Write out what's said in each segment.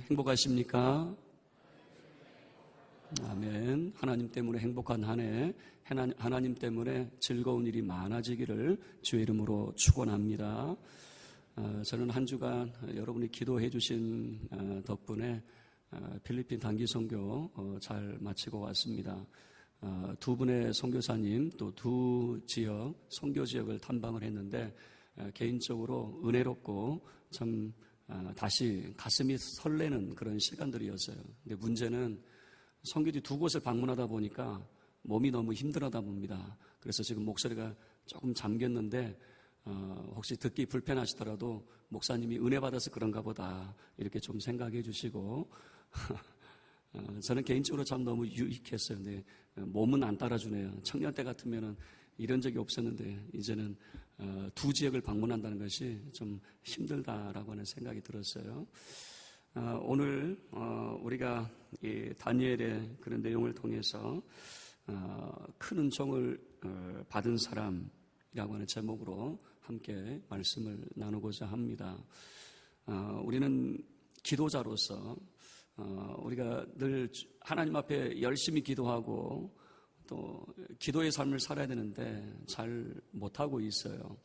행복하십니까? 아멘. 하나님 때문에 행복한 한 해, 하나님 때문에 즐거운 일이 많아지기를 주의 이름으로 축원합니다. 저는 한 주간 여러분이 기도해 주신 덕분에 필리핀 단기 선교 잘 마치고 왔습니다. 두 분의 선교사님 또 두 지역 선교 지역을 탐방을 했는데 개인적으로 은혜롭고 참 다시 가슴이 설레는 그런 시간들이었어요. 근데 문제는 선교지 두 곳을 방문하다 보니까 몸이 너무 힘들어하다 봅니다. 그래서 지금 목소리가 조금 잠겼는데 혹시 듣기 불편하시더라도 목사님이 은혜 받아서 그런가 보다 이렇게 좀 생각해 주시고 저는 개인적으로 참 너무 유익했어요. 근데 몸은 안 따라주네요. 청년 때 같으면은 이런 적이 없었는데 이제는 두 지역을 방문한다는 것이 좀 힘들다라고 하는 생각이 들었어요. 오늘 우리가 이 다니엘의 그런 내용을 통해서 큰 은총을 받은 사람이라고 하는 제목으로 함께 말씀을 나누고자 합니다. 우리는 기도자로서 우리가 늘 하나님 앞에 열심히 기도하고 또 기도의 삶을 살아야 되는데 잘 못하고 있어요.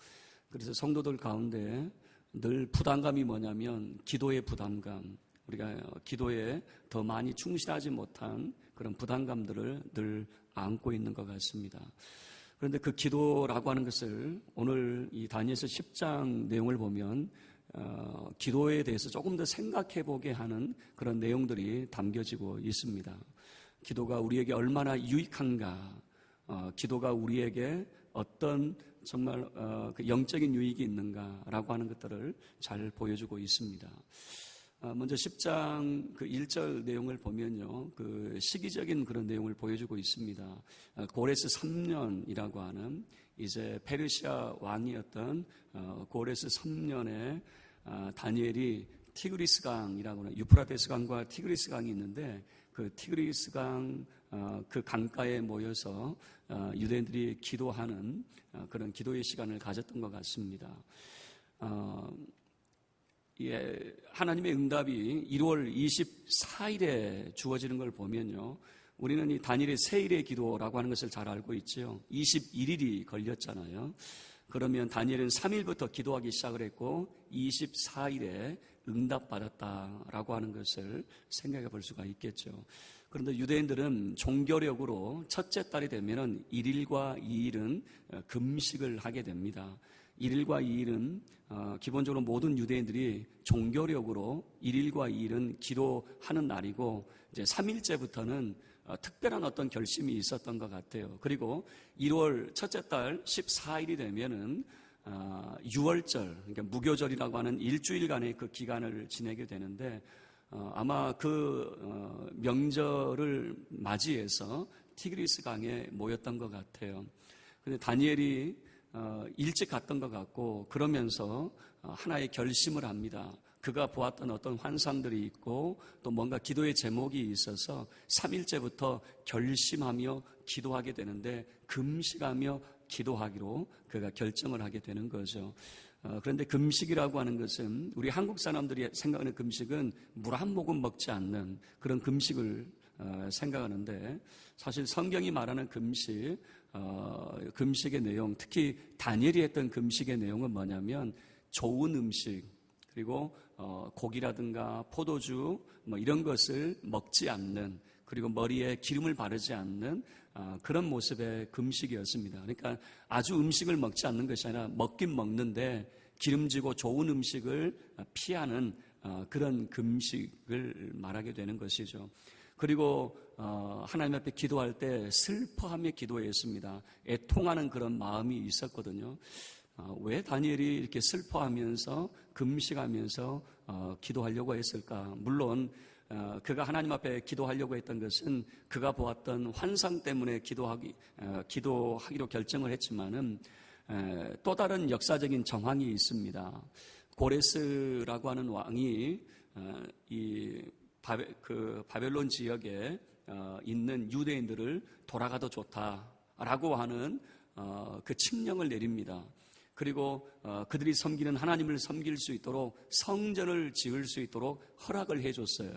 그래서 성도들 가운데 늘 부담감이 뭐냐면 기도의 부담감, 우리가 기도에 더 많이 충실하지 못한 그런 부담감들을 늘 안고 있는 것 같습니다. 그런데 그 기도라고 하는 것을 오늘 이 다니엘서 10장 내용을 보면 기도에 대해서 조금 더 생각해 보게 하는 그런 내용들이 담겨지고 있습니다. 기도가 우리에게 얼마나 유익한가, 기도가 우리에게 어떤 정말 그 영적인 유익이 있는가라고 하는 것들을 잘 보여주고 있습니다. 먼저 10장 그 1절 내용을 보면요, 그 시기적인 그런 내용을 보여주고 있습니다. 고레스 3년이라고 하는 이제 페르시아 왕이었던 고레스 3년에 다니엘이 티그리스 강이라고 하는 유프라테스 강과 티그리스 강이 있는데 그 티그리스 강 그 강가에 모여서 유대인들이 기도하는 그런 기도의 시간을 가졌던 것 같습니다. 하나님의 응답이 1월 24일에 주어지는 걸 보면요, 우리는 이 다니엘의 세일의 기도라고 하는 것을 잘 알고 있죠. 21일이 걸렸잖아요. 그러면 다니엘은 3일부터 기도하기 시작을 했고 24일에 응답받았다라고 하는 것을 생각해 볼 수가 있겠죠. 그런데 유대인들은 종교력으로 첫째 달이 되면은 1일과 2일은 금식을 하게 됩니다. 1일과 2일은 기본적으로 모든 유대인들이 종교력으로 1일과 2일은 기도하는 날이고 이제 3일째부터는 특별한 어떤 결심이 있었던 것 같아요. 그리고 1월 첫째 달 14일이 되면은 6월절, 그러니까 무교절이라고 하는 일주일간의 그 기간을 지내게 되는데 아마 그 명절을 맞이해서 티그리스 강에 모였던 것 같아요. 근데 다니엘이 일찍 갔던 것 같고 그러면서 하나의 결심을 합니다. 그가 보았던 어떤 환상들이 있고 또 뭔가 기도의 제목이 있어서 3일째부터 결심하며 기도하게 되는데 금식하며 기도하기로 그가 결정을 하게 되는 거죠. 그런데 금식이라고 하는 것은 우리 한국 사람들이 생각하는 금식은 물 한 모금 먹지 않는 그런 금식을 생각하는데 사실 성경이 말하는 금식, 금식의 내용, 특히 다니엘이 했던 금식의 내용은 뭐냐면 좋은 음식 그리고 고기라든가 포도주 뭐 이런 것을 먹지 않는, 그리고 머리에 기름을 바르지 않는 그런 모습의 금식이었습니다. 그러니까 아주 음식을 먹지 않는 것이 아니라 먹긴 먹는데 기름지고 좋은 음식을 피하는 그런 금식을 말하게 되는 것이죠. 그리고 하나님 앞에 기도할 때 슬퍼하며 기도했습니다. 애통하는 그런 마음이 있었거든요. 왜 다니엘이 이렇게 슬퍼하면서 금식하면서 기도하려고 했을까? 물론 그가 하나님 앞에 기도하려고 했던 것은 그가 보았던 환상 때문에 기도하기로 결정을 했지만은 또 다른 역사적인 정황이 있습니다. 고레스라고 하는 왕이 이 바벨론 지역에 있는 유대인들을 돌아가도 좋다라고 하는 그 칙령을 내립니다. 그리고 그들이 섬기는 하나님을 섬길 수 있도록 성전을 지을 수 있도록 허락을 해줬어요.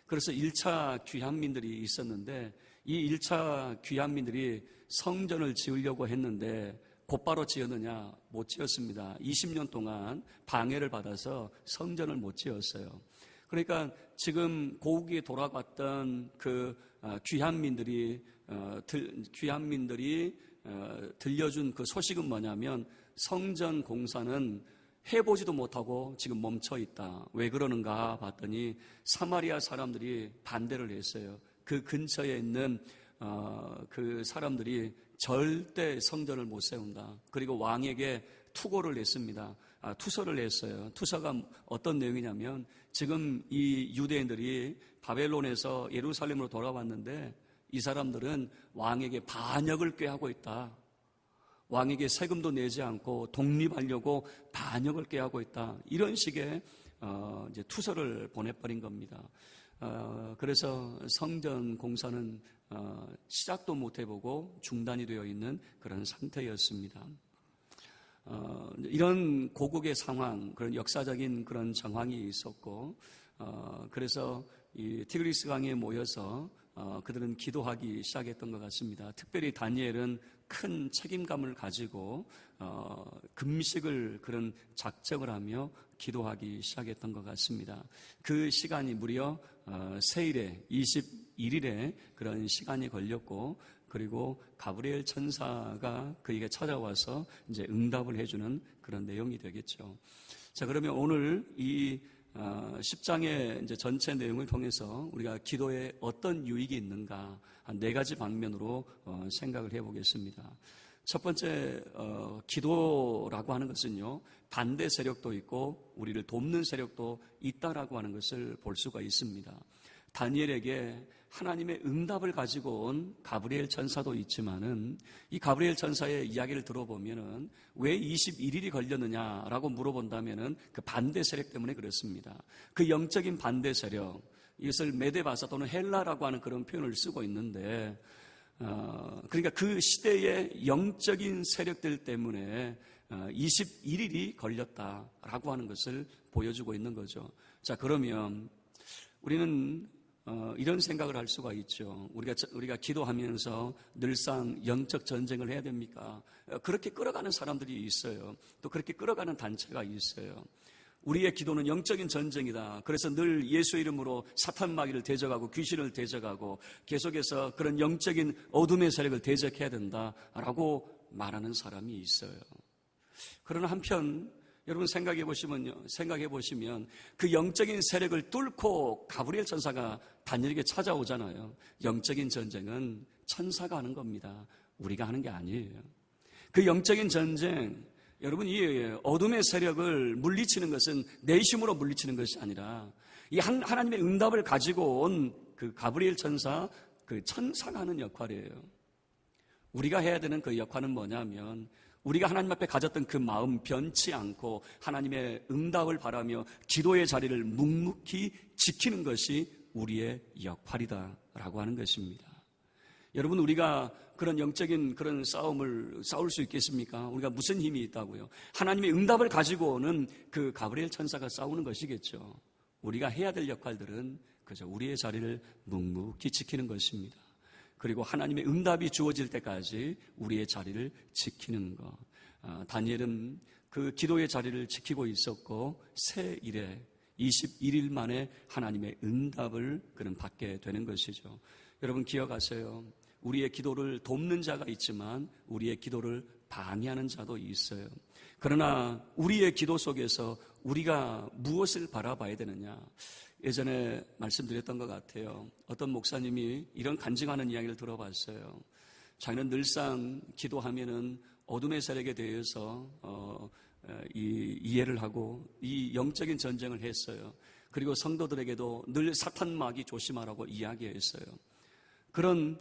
그래서 1차 귀환민들이 있었는데 이 1차 귀환민들이 성전을 지으려고 했는데 곧바로 지었느냐? 못 지었습니다. 20년 동안 방해를 받아서 성전을 못 지었어요. 그러니까 지금 고국에 돌아갔던 그 귀환민들이 들려준 그 소식은 뭐냐면 성전 공사는 해보지도 못하고 지금 멈춰 있다. 왜 그러는가 봤더니 사마리아 사람들이 반대를 했어요. 그 근처에 있는 그 사람들이 절대 성전을 못 세운다. 그리고 왕에게 투고를 냈습니다. 투서를 냈어요. 투서가 어떤 내용이냐면 지금 이 유대인들이 바벨론에서 예루살렘으로 돌아왔는데 이 사람들은 왕에게 반역을 꾀하고 있다. 왕에게 세금도 내지 않고 독립하려고 반역을 꾀하고 있다. 이런 식의 이제 투서를 보내버린 겁니다. 그래서 성전 공사는 시작도 못 해보고 중단이 되어 있는 그런 상태였습니다. 이런 고국의 상황, 그런 역사적인 그런 정황이 있었고, 그래서 이 티그리스 강에 모여서 그들은 기도하기 시작했던 것 같습니다. 특별히 다니엘은 큰 책임감을 가지고 금식을 그런 작정을 하며 기도하기 시작했던 것 같습니다. 그 시간이 무려 세일에 21일에 그런 시간이 걸렸고, 그리고 가브리엘 천사가 그에게 찾아와서 이제 응답을 해주는 그런 내용이 되겠죠. 자, 그러면 오늘 이 10장의 이제 전체 내용을 통해서 우리가 기도에 어떤 유익이 있는가 한 4가지 방면으로 생각을 해보겠습니다. 첫 번째, 기도라고 하는 것은요, 반대 세력도 있고 우리를 돕는 세력도 있다라고 하는 것을 볼 수가 있습니다. 다니엘에게 하나님의 응답을 가지고 온 가브리엘 천사도 있지만은 이 가브리엘 천사의 이야기를 들어보면은 왜 21일이 걸렸느냐라고 물어본다면은 그 반대 세력 때문에 그렇습니다. 그 영적인 반대 세력, 이것을 메데바사 또는 헬라라고 하는 그런 표현을 쓰고 있는데, 그러니까 그 시대의 영적인 세력들 때문에 21일이 걸렸다라고 하는 것을 보여주고 있는 거죠. 자, 그러면 우리는 이런 생각을 할 수가 있죠. 우리가 기도하면서 늘상 영적 전쟁을 해야 됩니까? 그렇게 끌어가는 사람들이 있어요. 또 그렇게 끌어가는 단체가 있어요. 우리의 기도는 영적인 전쟁이다. 그래서 늘 예수 이름으로 사탄 마귀를 대적하고 귀신을 대적하고 계속해서 그런 영적인 어둠의 세력을 대적해야 된다라고 말하는 사람이 있어요. 그러나 한편 여러분 생각해 보시면 그 영적인 세력을 뚫고 가브리엘 천사가 다니엘에게 찾아오잖아요. 영적인 전쟁은 천사가 하는 겁니다. 우리가 하는 게 아니에요. 그 영적인 전쟁, 여러분 이 어둠의 세력을 물리치는 것은 내 힘으로 물리치는 것이 아니라 이 하나님의 응답을 가지고 온 그 가브리엘 천사, 그 천사가 하는 역할이에요. 우리가 해야 되는 그 역할은 뭐냐면 우리가 하나님 앞에 가졌던 그 마음 변치 않고 하나님의 응답을 바라며 기도의 자리를 묵묵히 지키는 것이 우리의 역할이다라고 하는 것입니다. 여러분, 우리가 그런 영적인 그런 싸움을 싸울 수 있겠습니까? 우리가 무슨 힘이 있다고요? 하나님의 응답을 가지고 오는 그 가브리엘 천사가 싸우는 것이겠죠. 우리가 해야 될 역할들은 그저 우리의 자리를 묵묵히 지키는 것입니다. 그리고 하나님의 응답이 주어질 때까지 우리의 자리를 지키는 것. 다니엘은 그 기도의 자리를 지키고 있었고 새 일에 21일 만에 하나님의 응답을 그는 받게 되는 것이죠. 여러분 기억하세요. 우리의 기도를 돕는 자가 있지만 우리의 기도를 방해하는 자도 있어요. 그러나 우리의 기도 속에서 우리가 무엇을 바라봐야 되느냐? 예전에 말씀드렸던 것 같아요. 어떤 목사님이 이런 간증하는 이야기를 들어봤어요. 자기는 늘상 기도하면은 어둠의 세력에 대해서 이해를 하고 이 영적인 전쟁을 했어요. 그리고 성도들에게도 늘 사탄 마귀 조심하라고 이야기했어요. 그런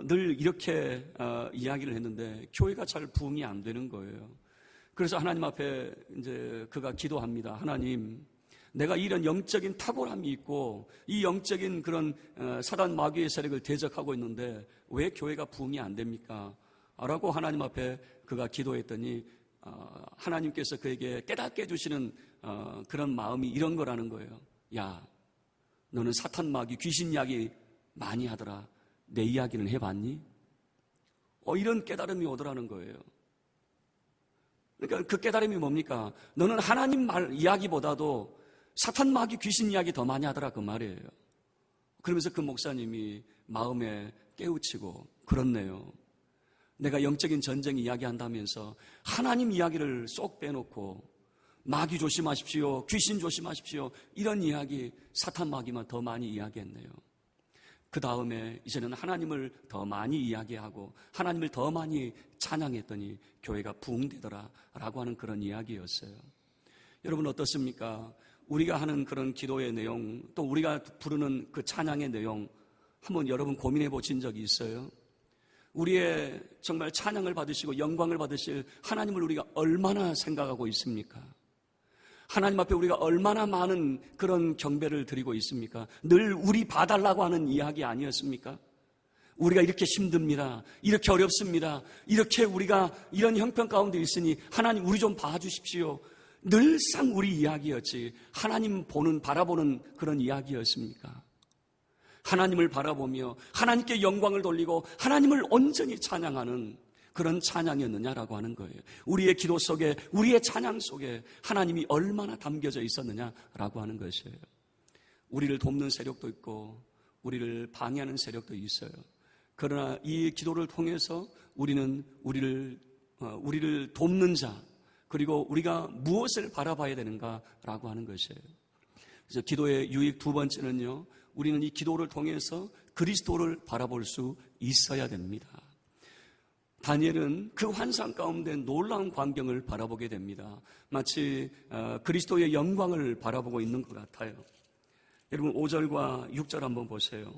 늘 이렇게 이야기를 했는데 교회가 잘 부흥이 안 되는 거예요. 그래서 하나님 앞에 이제 그가 기도합니다. 하나님, 내가 이런 영적인 탁월함이 있고 이 영적인 그런 사단 마귀의 세력을 대적하고 있는데 왜 교회가 부흥이 안 됩니까? 라고 하나님 앞에 그가 기도했더니 하나님께서 그에게 깨닫게 해주시는 그런 마음이 이런 거라는 거예요. 야, 너는 사탄 마귀 귀신 이야기 많이 하더라. 내 이야기는 해봤니? 이런 깨달음이 오더라는 거예요. 그러니까 그 깨달음이 뭡니까? 너는 하나님 말 이야기보다도 사탄 마귀 귀신 이야기 더 많이 하더라, 그 말이에요. 그러면서 그 목사님이 마음에 깨우치고, 그렇네요. 내가 영적인 전쟁 이야기한다면서 하나님 이야기를 쏙 빼놓고 마귀 조심하십시오, 귀신 조심하십시오, 이런 이야기, 사탄 마귀만 더 많이 이야기했네요. 그 다음에 이제는 하나님을 더 많이 이야기하고 하나님을 더 많이 찬양했더니 교회가 부흥되더라 라고 하는 그런 이야기였어요. 여러분 어떻습니까? 우리가 하는 그런 기도의 내용, 또 우리가 부르는 그 찬양의 내용 한번 여러분 고민해 보신 적이 있어요? 우리의 정말 찬양을 받으시고 영광을 받으실 하나님을 우리가 얼마나 생각하고 있습니까? 하나님 앞에 우리가 얼마나 많은 그런 경배를 드리고 있습니까? 늘 우리 봐달라고 하는 이야기 아니었습니까? 우리가 이렇게 힘듭니다. 이렇게 어렵습니다. 이렇게 우리가 이런 형편 가운데 있으니 하나님 우리 좀 봐주십시오. 늘상 우리 이야기였지 하나님 바라보는 그런 이야기였습니까? 하나님을 바라보며 하나님께 영광을 돌리고 하나님을 온전히 찬양하는 그런 찬양이었느냐라고 하는 거예요. 우리의 기도 속에, 우리의 찬양 속에 하나님이 얼마나 담겨져 있었느냐라고 하는 것이에요. 우리를 돕는 세력도 있고 우리를 방해하는 세력도 있어요. 그러나 이 기도를 통해서 우리는 우리를 돕는 자, 그리고 우리가 무엇을 바라봐야 되는가라고 하는 것이에요. 그래서 기도의 유익 두 번째는요, 우리는 이 기도를 통해서 그리스도를 바라볼 수 있어야 됩니다. 다니엘은 그 환상 가운데 놀라운 광경을 바라보게 됩니다. 마치 그리스도의 영광을 바라보고 있는 것 같아요. 여러분 5절과 6절 한번 보세요.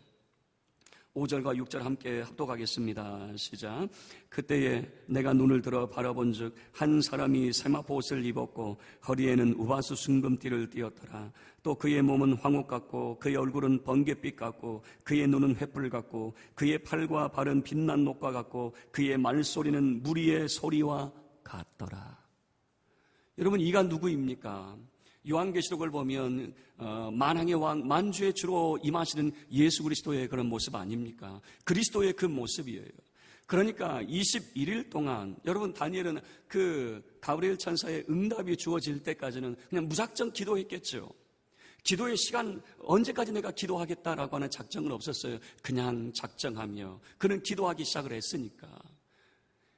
5절과 6절 함께 합독하겠습니다. 시작. 그때에 내가 눈을 들어 바라본 즉 한 사람이 세마포 옷을 입었고 허리에는 우바수 순금띠를 띠었더라. 또 그의 몸은 황옥 같고 그의 얼굴은 번갯빛 같고 그의 눈은 횃불 같고 그의 팔과 발은 빛난 녹과 같고 그의 말소리는 무리의 소리와 같더라. 여러분 이가 누구입니까? 요한계시록을 보면 만왕의 왕 만주의 주로 임하시는 예수 그리스도의 그런 모습 아닙니까? 그리스도의 그 모습이에요. 그러니까 21일 동안 여러분 다니엘은 그 가브리엘 천사의 응답이 주어질 때까지는 그냥 무작정 기도했겠죠. 기도의 시간 언제까지 내가 기도하겠다라고 하는 작정은 없었어요. 그냥 작정하며 그는 기도하기 시작을 했으니까.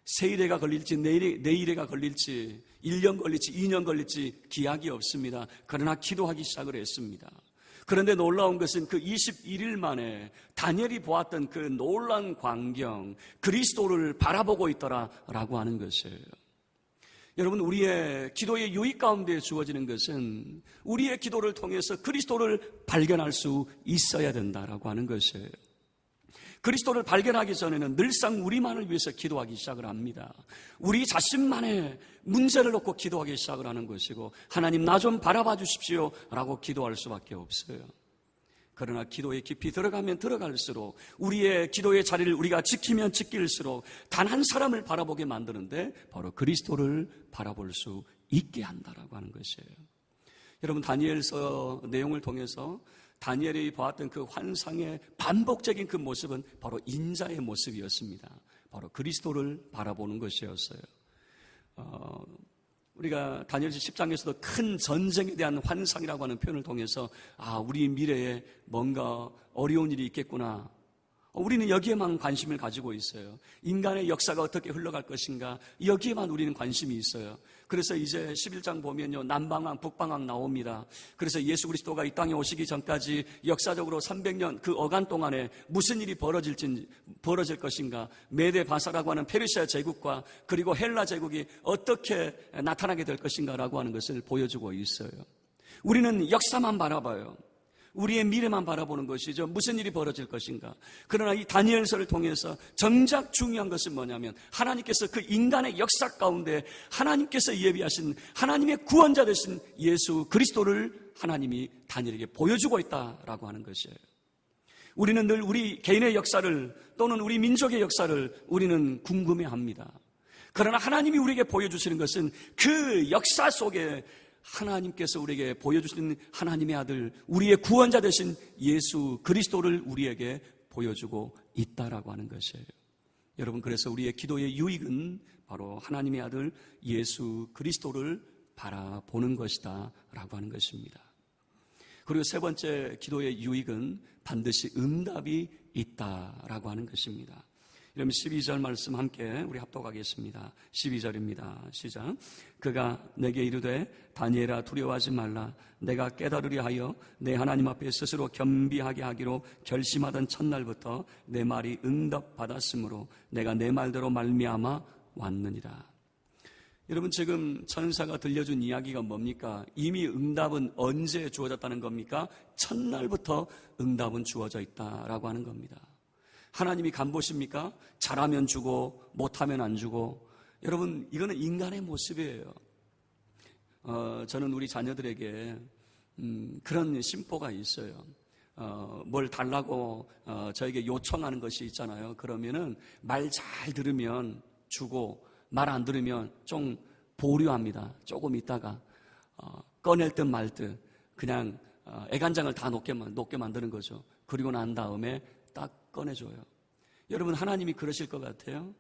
세일에가 걸릴지 내일에가 걸릴지 1년 걸릴지 2년 걸릴지 기약이 없습니다. 그러나 기도하기 시작을 했습니다. 그런데 놀라운 것은 그 21일 만에 다니엘이 보았던 그 놀라운 광경, 그리스도를 바라보고 있더라라고 하는 것이에요. 여러분 우리의 기도의 유익 가운데 주어지는 것은 우리의 기도를 통해서 그리스도를 발견할 수 있어야 된다라고 하는 것이에요. 그리스도를 발견하기 전에는 늘상 우리만을 위해서 기도하기 시작을 합니다. 우리 자신만의 문제를 놓고 기도하기 시작을 하는 것이고 하나님 나 좀 바라봐 주십시오 라고 기도할 수밖에 없어요. 그러나 기도에 깊이 들어가면 들어갈수록 우리의 기도의 자리를 우리가 지키면 지킬수록 단 한 사람을 바라보게 만드는데 바로 그리스도를 바라볼 수 있게 한다라고 하는 것이에요. 여러분 다니엘서 내용을 통해서 다니엘이 보았던 그 환상의 반복적인 그 모습은 바로 인자의 모습이었습니다. 바로 그리스도를 바라보는 것이었어요. 우리가 다니엘서 10장에서도 큰 전쟁에 대한 환상이라고 하는 표현을 통해서 우리 미래에 뭔가 어려운 일이 있겠구나. 우리는 여기에만 관심을 가지고 있어요. 인간의 역사가 어떻게 흘러갈 것인가 여기에만 우리는 관심이 있어요. 그래서 이제 11장 보면요 남방왕 북방왕 나옵니다. 그래서 예수 그리스도가 이 땅에 오시기 전까지 역사적으로 300년 그 어간 동안에 무슨 일이 벌어질 것인가, 메데 바사라고 하는 페르시아 제국과 그리고 헬라 제국이 어떻게 나타나게 될 것인가라고 하는 것을 보여주고 있어요. 우리는 역사만 바라봐요. 우리의 미래만 바라보는 것이죠. 무슨 일이 벌어질 것인가. 그러나 이 다니엘서를 통해서 정작 중요한 것은 뭐냐면 하나님께서 그 인간의 역사 가운데 하나님께서 예비하신 하나님의 구원자 되신 예수 그리스도를 하나님이 다니엘에게 보여주고 있다라고 하는 것이에요. 우리는 늘 우리 개인의 역사를 또는 우리 민족의 역사를 우리는 궁금해합니다. 그러나 하나님이 우리에게 보여주시는 것은 그 역사 속에 하나님께서 우리에게 보여주시는 하나님의 아들, 우리의 구원자 되신 예수 그리스도를 우리에게 보여주고 있다라고 하는 것이에요. 여러분, 그래서 우리의 기도의 유익은 바로 하나님의 아들 예수 그리스도를 바라보는 것이다 라고 하는 것입니다. 그리고 세 번째 기도의 유익은 반드시 응답이 있다라고 하는 것입니다. 이러면 12절 말씀 함께 우리 합독하겠습니다. 12절입니다. 시작. 그가 내게 이르되 다니엘아 두려워하지 말라. 내가 깨달으려 하여 내 하나님 앞에 스스로 겸비하게 하기로 결심하던 첫날부터 내 말이 응답받았으므로 내가 내 말대로 말미암아 왔느니라. 여러분, 지금 천사가 들려준 이야기가 뭡니까? 이미 응답은 언제 주어졌다는 겁니까? 첫날부터 응답은 주어져 있다라고 하는 겁니다. 하나님이 간보십니까? 잘하면 주고 못하면 안 주고. 여러분, 이거는 인간의 모습이에요. 저는 우리 자녀들에게 그런 심보가 있어요. 뭘 달라고 저에게 요청하는 것이 있잖아요. 그러면은 말 잘 들으면 주고 말 안 들으면 좀 보류합니다. 조금 있다가 꺼낼 듯 말 듯 그냥 애간장을 다 녹게 만드는 거죠. 그리고 난 다음에 딱 꺼내줘요. 여러분, 하나님이 그러실 것 같아요?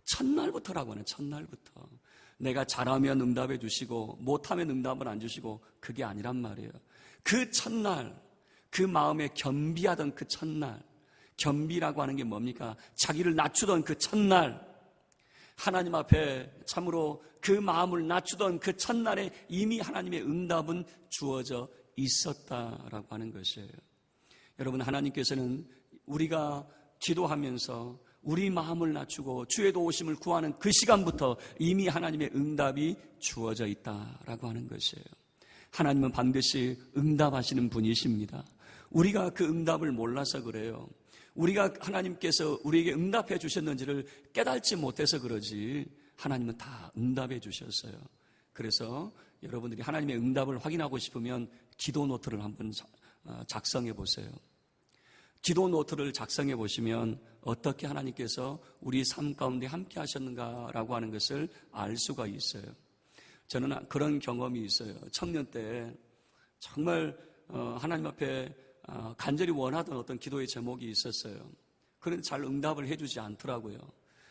첫날부터라고 하네. 첫날부터. 내가 잘하면 응답해 주시고 못하면 응답을 안 주시고, 그게 아니란 말이에요. 그 첫날, 그 마음에 겸비하던 그 첫날, 겸비라고 하는 게 뭡니까? 자기를 낮추던 그 첫날, 하나님 앞에 참으로 그 마음을 낮추던 그 첫날에 이미 하나님의 응답은 주어져 있었다라고 하는 것이에요. 여러분, 하나님께서는 우리가 기도하면서 우리 마음을 낮추고 주의 도우심을 구하는 그 시간부터 이미 하나님의 응답이 주어져 있다라고 하는 것이에요. 하나님은 반드시 응답하시는 분이십니다. 우리가 그 응답을 몰라서 그래요. 우리가 하나님께서 우리에게 응답해 주셨는지를 깨닫지 못해서 그러지, 하나님은 다 응답해 주셨어요. 그래서 여러분들이 하나님의 응답을 확인하고 싶으면 기도 노트를 한번 작성해 보세요. 기도 노트를 작성해 보시면 어떻게 하나님께서 우리 삶 가운데 함께 하셨는가라고 하는 것을 알 수가 있어요. 저는 그런 경험이 있어요. 청년 때 정말 하나님 앞에 간절히 원하던 어떤 기도의 제목이 있었어요. 그런데 잘 응답을 해주지 않더라고요.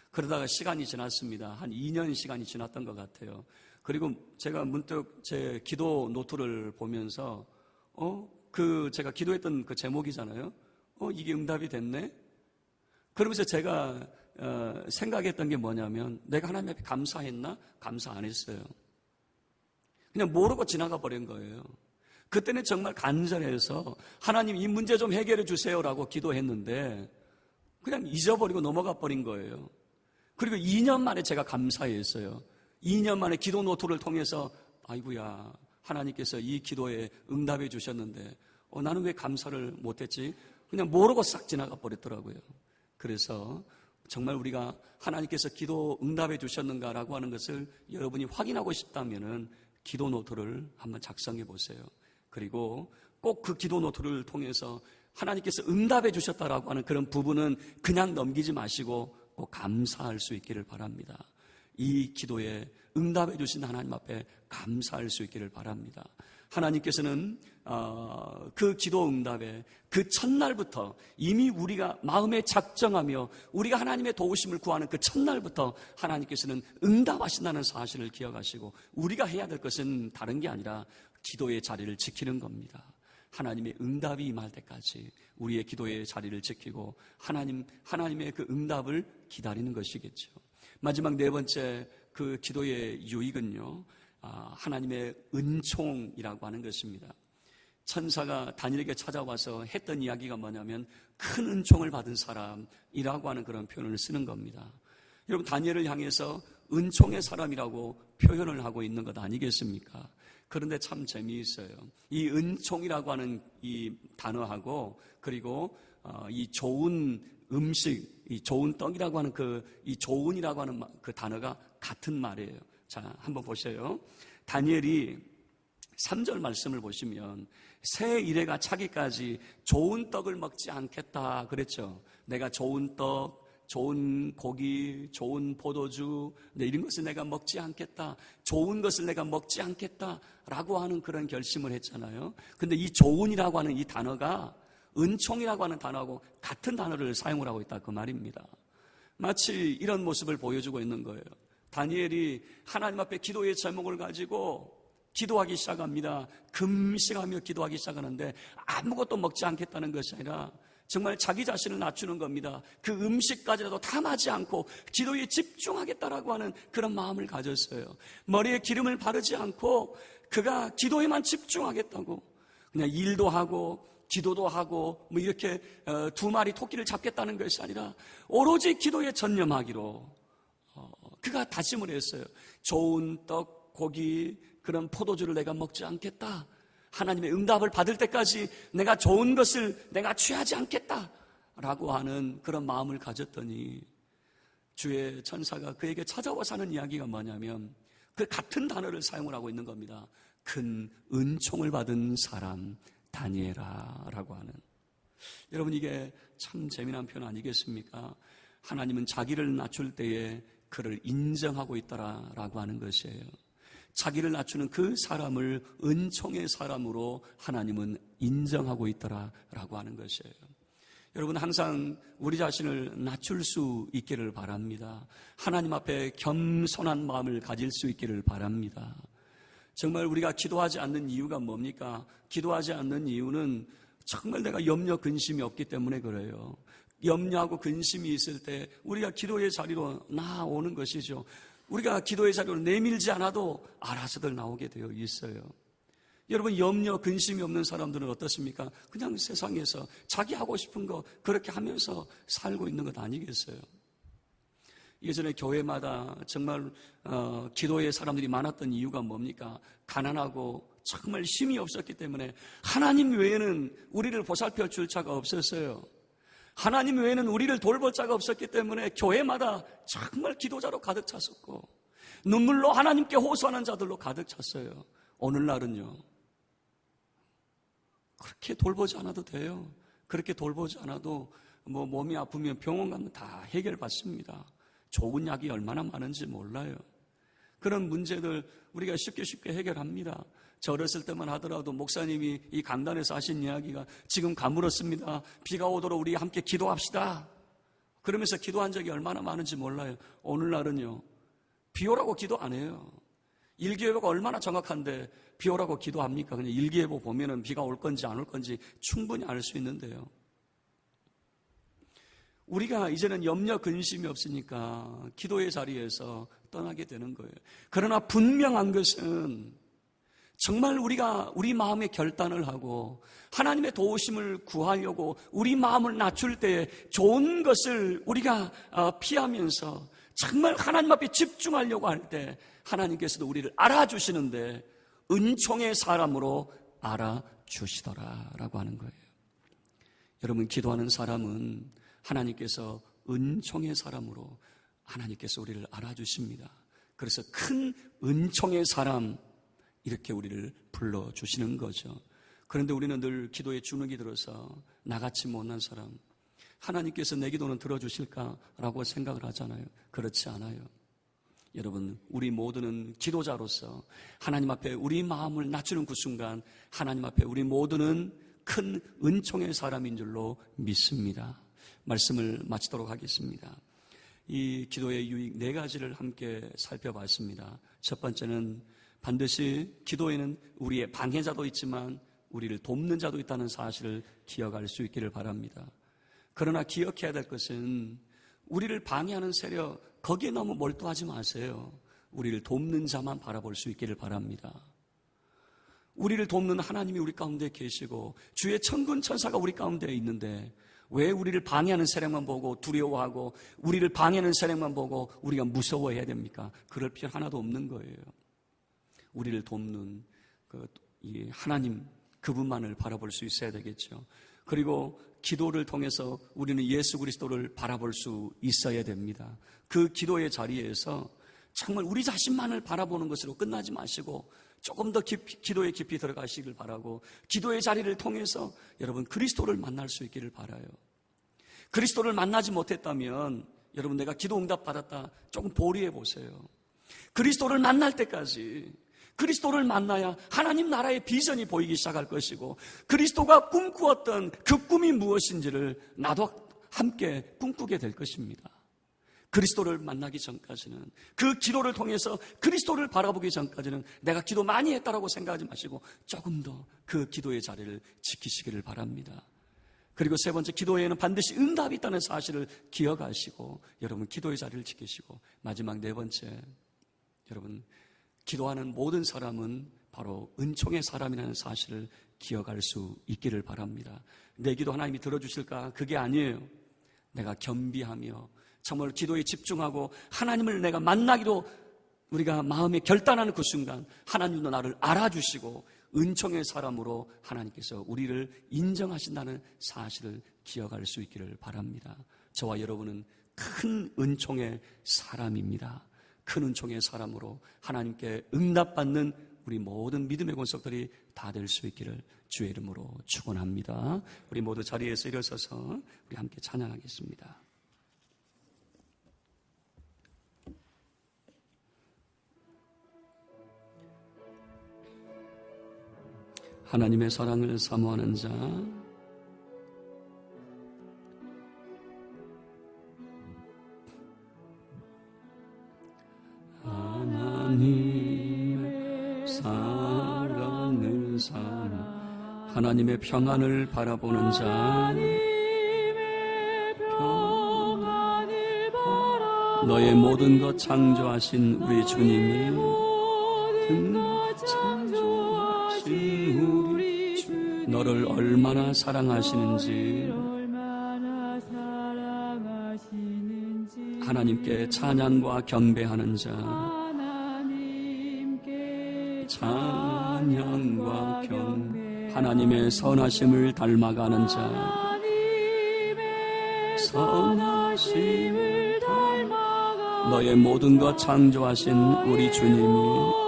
그러다가 시간이 지났습니다. 한 2년 시간이 지났던 것 같아요. 그리고 제가 문득 제 기도 노트를 보면서 제가 기도했던 그 제목이잖아요. 이게 응답이 됐네? 그러면서 제가 생각했던 게 뭐냐면, 내가 하나님 앞에 감사했나? 감사 안 했어요. 그냥 모르고 지나가 버린 거예요. 그때는 정말 간절해서 하나님 이 문제 좀 해결해 주세요라고 기도했는데 그냥 잊어버리고 넘어가 버린 거예요. 그리고 2년 만에 제가 감사했어요. 2년 만에 기도 노트를 통해서 아이고야, 하나님께서 이 기도에 응답해 주셨는데 나는 왜 감사를 못했지? 그냥 모르고 싹 지나가 버렸더라고요. 그래서 정말 우리가 하나님께서 기도 응답해 주셨는가라고 하는 것을 여러분이 확인하고 싶다면은 기도 노트를 한번 작성해 보세요. 그리고 꼭 그 기도 노트를 통해서 하나님께서 응답해 주셨다라고 하는 그런 부분은 그냥 넘기지 마시고 꼭 감사할 수 있기를 바랍니다. 이 기도에 응답해 주신 하나님 앞에 감사할 수 있기를 바랍니다. 하나님께서는 그 기도 응답에 그 첫날부터 이미 우리가 마음에 작정하며 우리가 하나님의 도우심을 구하는 그 첫날부터 하나님께서는 응답하신다는 사실을 기억하시고, 우리가 해야 될 것은 다른 게 아니라 기도의 자리를 지키는 겁니다. 하나님의 응답이 임할 때까지 우리의 기도의 자리를 지키고 하나님의 그 응답을 기다리는 것이겠죠. 마지막 네 번째 그 기도의 유익은요, 하나님의 은총이라고 하는 것입니다. 천사가 다니엘에게 찾아와서 했던 이야기가 뭐냐면 큰 은총을 받은 사람이라고 하는 그런 표현을 쓰는 겁니다. 여러분, 다니엘을 향해서 은총의 사람이라고 표현을 하고 있는 것 아니겠습니까? 그런데 참 재미있어요. 이 은총이라고 하는 이 단어하고 그리고 이 좋은 음식, 이 좋은 떡이라고 하는 이 좋은이라고 하는 그 단어가 같은 말이에요. 자, 한번 보세요. 다니엘이 3절 말씀을 보시면 새 이래가 차기까지 좋은 떡을 먹지 않겠다 그랬죠. 내가 좋은 떡, 좋은 고기, 좋은 포도주, 이런 것을 내가 먹지 않겠다, 좋은 것을 내가 먹지 않겠다라고 하는 그런 결심을 했잖아요. 근데 이 좋은이라고 하는 이 단어가 은총이라고 하는 단어하고 같은 단어를 사용을 하고 있다 그 말입니다. 마치 이런 모습을 보여주고 있는 거예요. 다니엘이 하나님 앞에 기도의 제목을 가지고 기도하기 시작합니다. 금식하며 기도하기 시작하는데 아무것도 먹지 않겠다는 것이 아니라 정말 자기 자신을 낮추는 겁니다. 그 음식까지라도 탐하지 않고 기도에 집중하겠다라고 하는 그런 마음을 가졌어요. 머리에 기름을 바르지 않고 그가 기도에만 집중하겠다고, 그냥 일도 하고 기도도 하고 이렇게 두 마리 토끼를 잡겠다는 것이 아니라 오로지 기도에 전념하기로 그가 다짐을 했어요. 좋은 떡, 고기, 그런 포도주를 내가 먹지 않겠다. 하나님의 응답을 받을 때까지 내가 좋은 것을 내가 취하지 않겠다라고 하는 그런 마음을 가졌더니 주의 천사가 그에게 찾아와서 하는 이야기가 뭐냐면 그 같은 단어를 사용을 하고 있는 겁니다. 큰 은총을 받은 사람 다니엘아라고 하는. 여러분, 이게 참 재미난 표현 아니겠습니까? 하나님은 자기를 낮출 때에 그를 인정하고 있다라고 하는 것이에요. 자기를 낮추는 그 사람을 은총의 사람으로 하나님은 인정하고 있더라라고 하는 것이에요. 여러분, 항상 우리 자신을 낮출 수 있기를 바랍니다. 하나님 앞에 겸손한 마음을 가질 수 있기를 바랍니다. 정말 우리가 기도하지 않는 이유가 뭡니까? 기도하지 않는 이유는 정말 내가 염려 근심이 없기 때문에 그래요. 염려하고 근심이 있을 때 우리가 기도의 자리로 나오는 것이죠. 우리가 기도의 자리로 내밀지 않아도 알아서들 나오게 되어 있어요. 여러분, 염려, 근심이 없는 사람들은 어떻습니까? 그냥 세상에서 자기 하고 싶은 거 그렇게 하면서 살고 있는 것 아니겠어요? 예전에 교회마다 정말 기도의 사람들이 많았던 이유가 뭡니까? 가난하고 정말 힘이 없었기 때문에 하나님 외에는 우리를 보살펴 줄 자가 없었어요. 하나님 외에는 우리를 돌볼 자가 없었기 때문에 교회마다 정말 기도자로 가득 찼었고 눈물로 하나님께 호소하는 자들로 가득 찼어요. 오늘날은요, 그렇게 돌보지 않아도 돼요. 그렇게 돌보지 않아도 몸이 아프면 병원 가면 다 해결받습니다. 좋은 약이 얼마나 많은지 몰라요. 그런 문제들 우리가 쉽게 해결합니다. 저 어렸을 때만 하더라도 목사님이 이 강단에서 하신 이야기가 지금 가물었습니다. 비가 오도록 우리 함께 기도합시다. 그러면서 기도한 적이 얼마나 많은지 몰라요. 오늘날은요, 비 오라고 기도 안 해요. 일기예보가 얼마나 정확한데 비 오라고 기도합니까? 그냥 일기예보 보면은 비가 올 건지 안 올 건지 충분히 알 수 있는데요. 우리가 이제는 염려 근심이 없으니까 기도의 자리에서 떠나게 되는 거예요. 그러나 분명한 것은 정말 우리가 우리 마음의 결단을 하고 하나님의 도우심을 구하려고 우리 마음을 낮출 때 좋은 것을 우리가 피하면서 정말 하나님 앞에 집중하려고 할 때 하나님께서도 우리를 알아주시는데 은총의 사람으로 알아주시더라라고 하는 거예요. 여러분, 기도하는 사람은 하나님께서 은총의 사람으로 하나님께서 우리를 알아주십니다. 그래서 큰 은총의 사람, 이렇게 우리를 불러주시는 거죠. 그런데 우리는 늘 기도에 주눅이 들어서 나같이 못난 사람, 하나님께서 내 기도는 들어주실까라고 생각을 하잖아요. 그렇지 않아요. 여러분, 우리 모두는 기도자로서 하나님 앞에 우리 마음을 낮추는 그 순간 하나님 앞에 우리 모두는 큰 은총의 사람인 줄로 믿습니다. 말씀을 마치도록 하겠습니다. 이 기도의 유익 4가지를 함께 살펴봤습니다. 첫 번째는 반드시 기도에는 우리의 방해자도 있지만 우리를 돕는 자도 있다는 사실을 기억할 수 있기를 바랍니다. 그러나 기억해야 될 것은 우리를 방해하는 세력, 거기에 너무 몰두하지 마세요. 우리를 돕는 자만 바라볼 수 있기를 바랍니다. 우리를 돕는 하나님이 우리 가운데 계시고 주의 천군 천사가 우리 가운데 있는데 왜 우리를 방해하는 세력만 보고 두려워하고 우리를 방해하는 세력만 보고 우리가 무서워해야 됩니까? 그럴 필요 하나도 없는 거예요. 우리를 돕는 이 하나님, 그분만을 바라볼 수 있어야 되겠죠. 그리고 기도를 통해서 우리는 예수 그리스도를 바라볼 수 있어야 됩니다. 그 기도의 자리에서 정말 우리 자신만을 바라보는 것으로 끝나지 마시고 조금 더 기도에 깊이 들어가시길 바라고 기도의 자리를 통해서 여러분 그리스도를 만날 수 있기를 바라요. 그리스도를 만나지 못했다면 여러분, 내가 기도 응답 받았다 조금 보류해 보세요. 그리스도를 만날 때까지, 그리스도를 만나야 하나님 나라의 비전이 보이기 시작할 것이고, 그리스도가 꿈꾸었던 그 꿈이 무엇인지를 나도 함께 꿈꾸게 될 것입니다. 그리스도를 만나기 전까지는, 그 기도를 통해서 그리스도를 바라보기 전까지는 내가 기도 많이 했다라고 생각하지 마시고 조금 더 그 기도의 자리를 지키시기를 바랍니다. 그리고 세 번째, 기도에는 반드시 응답이 있다는 사실을 기억하시고 여러분 기도의 자리를 지키시고, 마지막 네 번째, 여러분 기도하는 모든 사람은 바로 은총의 사람이라는 사실을 기억할 수 있기를 바랍니다. 내 기도 하나님이 들어주실까? 그게 아니에요. 내가 겸비하며 정말 기도에 집중하고 하나님을 내가 만나기로 우리가 마음에 결단하는 그 순간 하나님도 나를 알아주시고 은총의 사람으로 하나님께서 우리를 인정하신다는 사실을 기억할 수 있기를 바랍니다. 저와 여러분은 큰 은총의 사람입니다. 큰 은총의 사람으로 하나님께 응답받는 우리 모든 믿음의 권속들이 다 될 수 있기를 주의 이름으로 축원합니다. 우리 모두 자리에서 일어서서 우리 함께 찬양하겠습니다. 하나님의 사랑을 사모하는 자, 하나님의 사랑을 사모하는, 하나님의 평안을 바라보는 자, 너의 모든 것 창조하신 우리 주님이, 너를 얼마나 사랑하시는지 하나님께 찬양과 경배하는 자, 찬양과 경배, 하나님의 선하심을 닮아가는 자, 선하심을 닮아가, 너의 모든 것 창조하신 우리 주님이,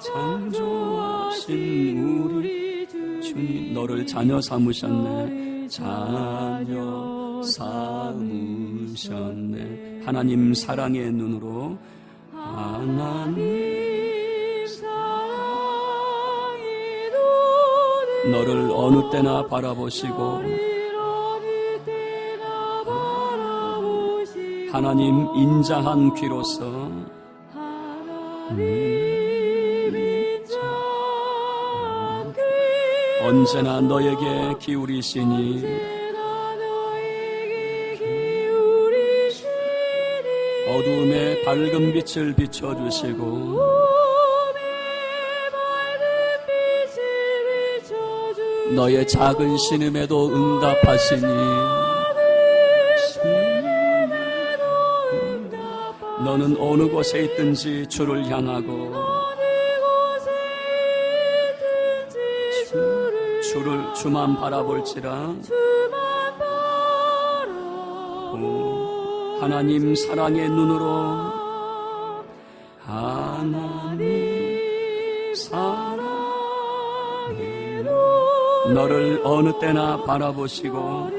창조하신 우리 주님, 너를 자녀 삼으셨네, 자녀 삼으셨네. 하나님 사랑의 눈으로, 하나님 사랑의 눈으로 너를 어느 때나 바라보시고, 하나님 인자한 귀로서, 언제나 너에게 기울이시니, 어두움에 밝은 빛을 비춰주시고, 너의 작은 신음에도 응답하시니, 너는 어느 곳에 있든지 주를 향하고 주만 바라볼지라. 하나님 사랑의 눈으로, 하나님 사랑의 눈, 너를 어느 때나 바라보시고,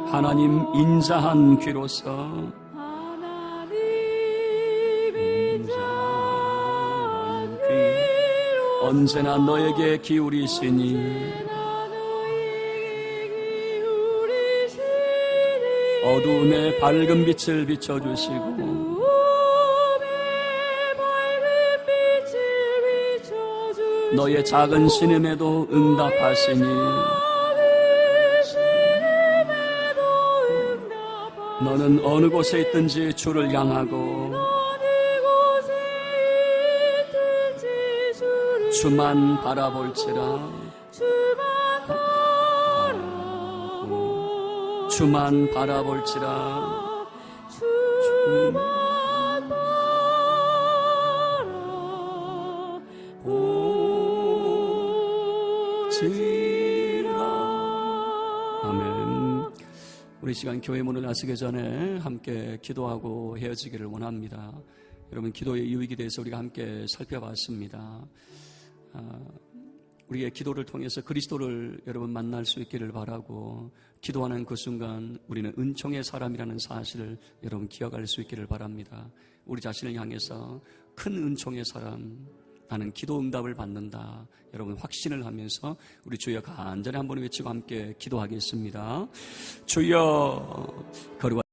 하나님 인자한 귀로서, 언제나 너에게 기울이시니, 어두움에 밝은 빛을 비춰주시고, 너의 작은 신음에도 응답하시니, 너는 어느 곳에 있든지 주를 향하고 주만 바라볼지라. 주만 바라볼지라. 주만 바라볼지라. 아멘. 우리 시간 교회 문을 나서기 전에 함께 기도하고 헤어지기를 원합니다. 여러분, 기도의 유익에 대해서 우리가 함께 살펴봤습니다. 우리의 기도를 통해서 그리스도를 여러분 만날 수 있기를 바라고, 기도하는 그 순간 우리는 은총의 사람이라는 사실을 여러분 기억할 수 있기를 바랍니다. 우리 자신을 향해서 큰 은총의 사람, 나는 기도 응답을 받는다, 여러분 확신을 하면서 우리 주여 간절히 한번 외치고 함께 기도하겠습니다. 주여, 거룩한